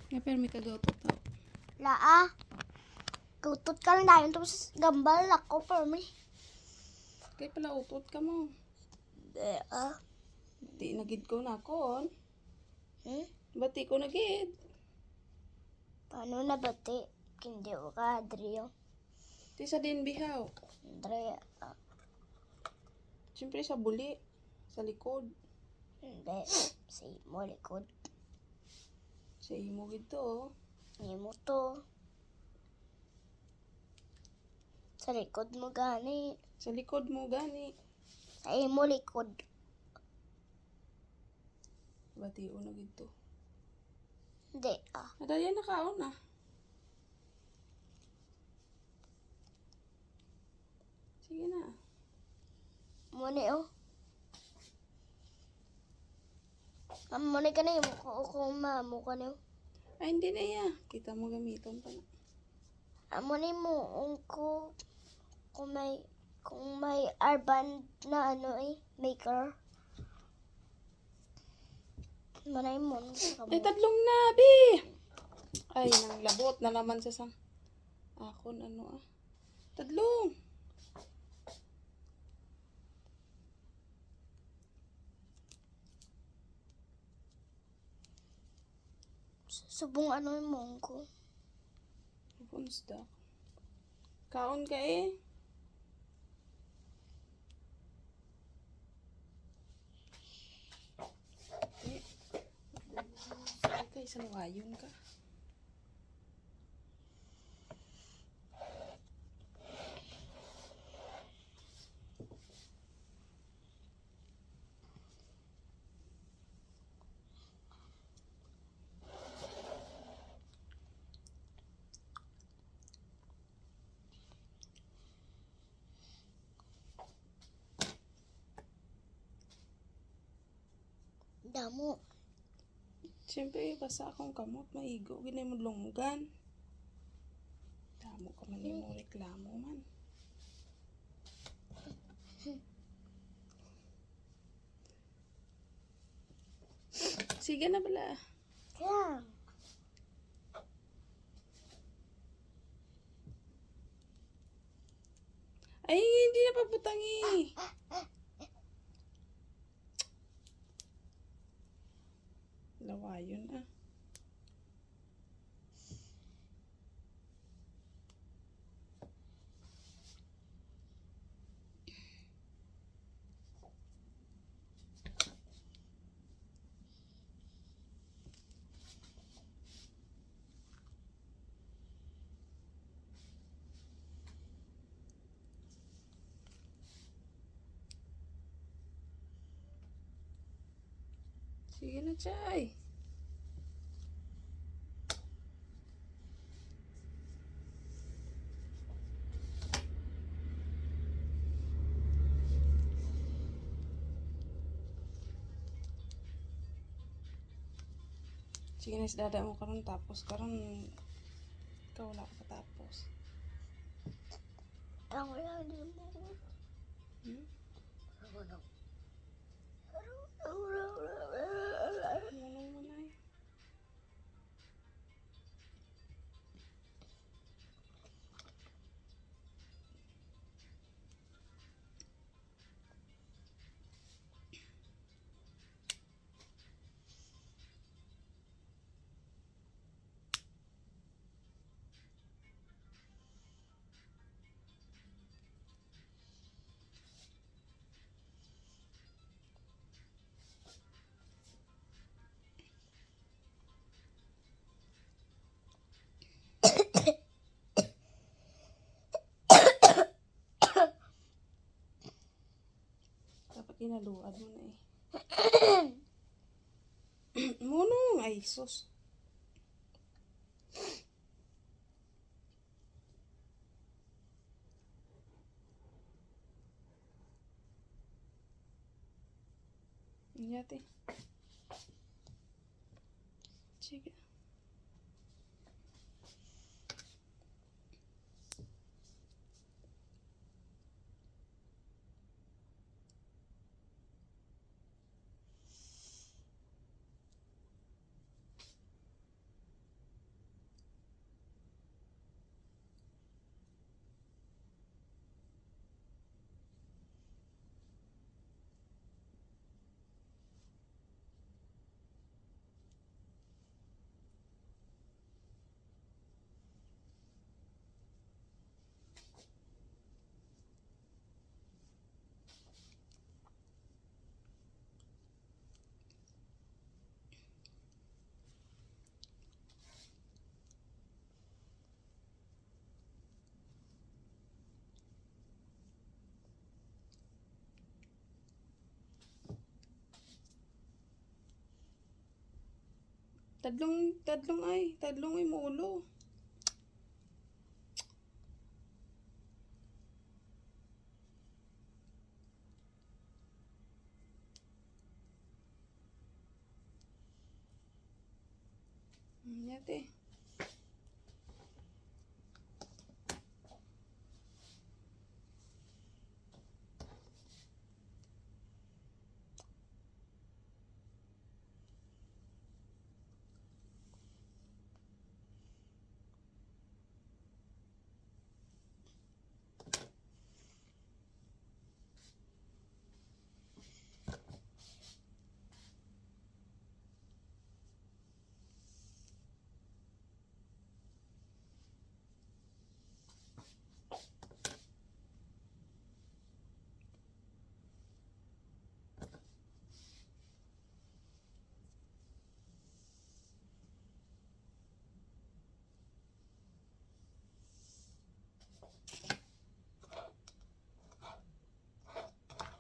Ngapir may kagautot tao. Laa. Kutot ka lang dayon tapos gambal ako for me. Kaya pala utot ka mo. Bati nagid ko na kon. Bati ko nagid. Paano na bati? Hindi ko ka, Adrio. Ti sa din bihaw. Andre, Siyempre sa buli. Sa likod. hindi. Sa imo likod. Sa imo gito oh. Imo to. Sa likod mo gani. Sa likod mo gani. Sa imo likod. Bati na gito. Hindi Adaya na kaon na. Sige na. Muni Muni ka na yung kung mamu ka na Ay hindi na ya. Kita mo gamiton pa na. Muni mo kung may armband na maker. Manay mo. Ay tatlong nabi. Ay nang labot na naman sa sang. Akon ano Tadlong. Subong yung mongko. Punsda. Kaon ka eh. Kay sa lawayon ka. Damo. Siyempre, basta akong kamot, maigo. Ginay mo lunggan. Damo ka man yung reklamo man. Sige na pala. Kaya. Ay, hindi na paputangi. Lawayon Sige na, Chay. Sige na, dada mo karon tapos. Karon, ikaw wala ka tapos. Ang wala din mo. Manong manay. Dapat inaluad mo na eh. Munong! Ay, sus. Yate. Sige. Tadlong ay mulo. Yate.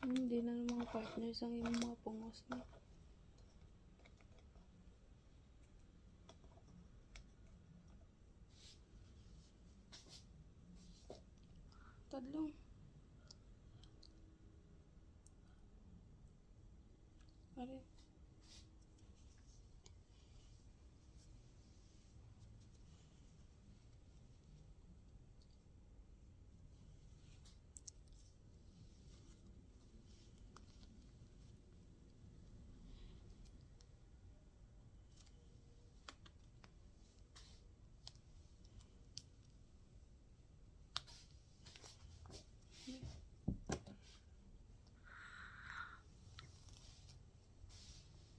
Hindi na ng mga partners ang iyong mga pungos na. Tadlong. Are.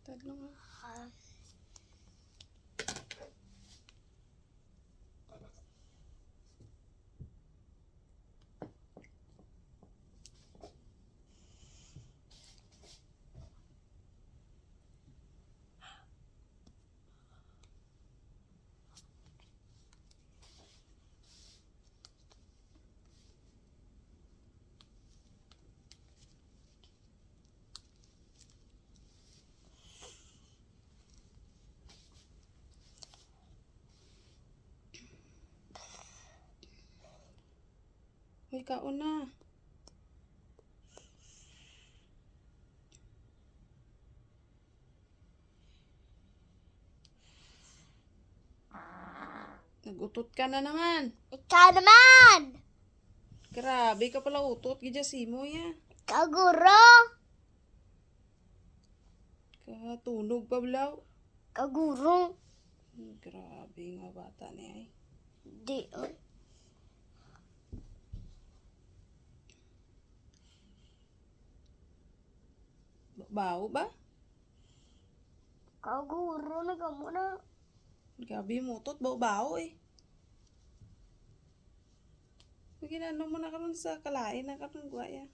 Tadlong ah. Hoy, kaon na. Nagutot ka na naman. Ikaw naman! Grabe ka pala utot. Gijasimo ya. Ikaw guro! Katunog pa blaw. Ikaw guro! Grabe nga bata niya ay. Di, Bawo ba? Ikaw guro na ka muna. Grabe yung utot. Bawo eh. Ginano mo na karon sa kalain na karon guwaya.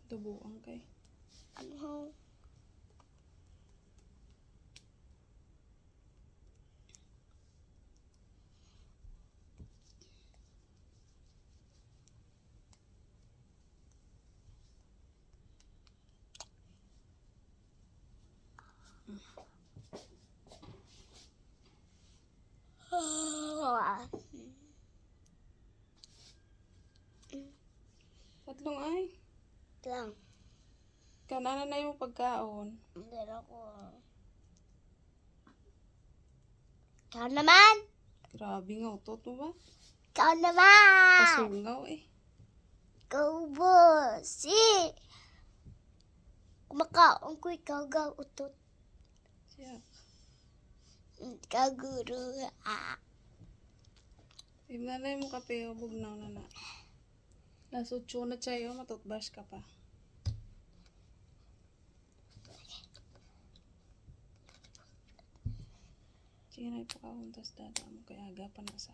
Tubuang kay. Ano? Tatlong ay. Lang. Kanana na yung pagkaon. Hindi na ko. Ikaw naman! Grabe nga utot mo ba? Ikaw naman! Pasungaw eh. Ikaw bossy! Kumakaon ko ikaw ga utot. Siya. Ikaw guro. Ibna na yung kape o bugnaw na na. Las 8 na chayo, matutbash ka pa. Sige na ipakahon, tas dada mo kaya agapan na sa.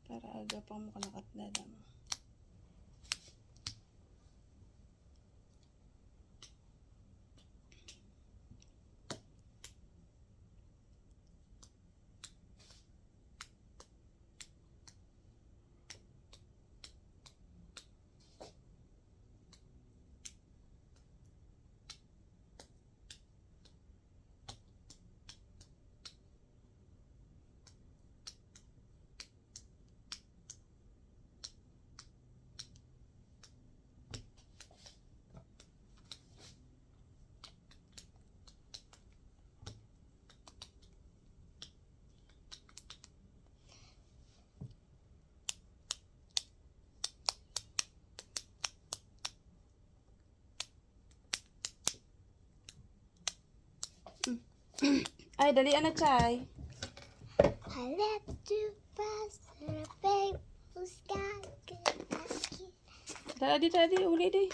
Para agapan mo kanakat dada mo. Ay, dali na, Chay. I let you pass the rainbow sky. Dali, uli di.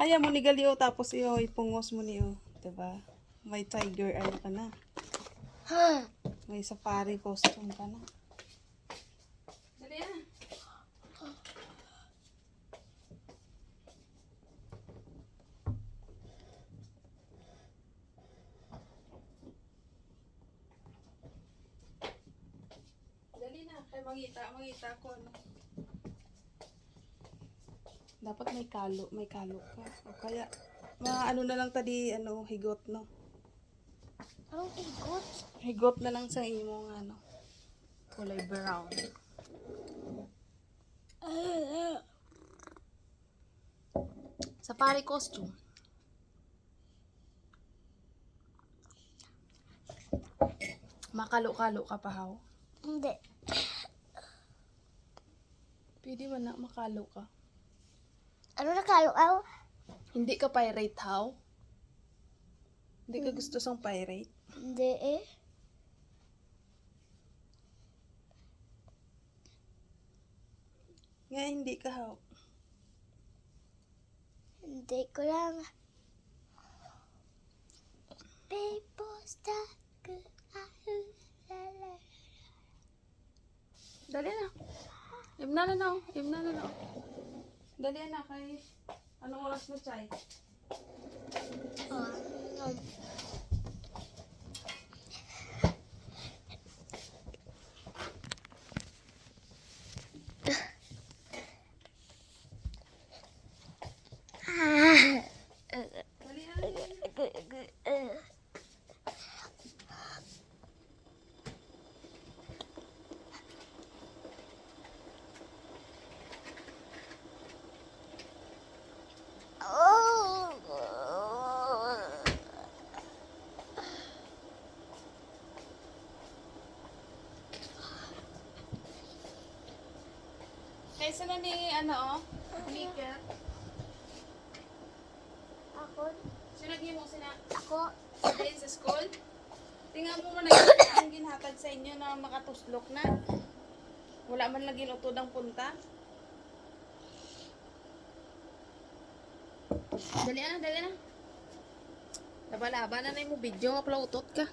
Ayaw mo ni Galio, tapos iyo, ipungos mo niyo. Diba? May tiger, ano ka na. Huh. May safari costume ka na. Dali na. Dali na. Kaya mangita ko, ano. Dapat may kalo ka. O kaya, ano na lang tadi, ano, higot, no. Anong igot? Higot na lang sa imong, ano, kulay brown. Safari costume. Makalo-kalo ka pa, haw? Hindi. Pwede man na, makalo ka. Ano na kalo-aw? Hindi ka pirate, haw? Hindi ka gusto sang pirate? Hindi eh. Nga, hindi ka, haw? Hindi ko lang. People stuck. Dali na. Ibna na na, ibna na na. Dali na, kay... Anong oras na, Chay? Dali na. Kaysa na ni, ano, Mika. Ako? Sinagin mo sina Ako? din sa school. Tingnan mo na ang ginhatag sa inyo na makatuslok na. Wala man lagi utod ang punta. Dali na, dali na. Laba-laba na na mo video, upload ka.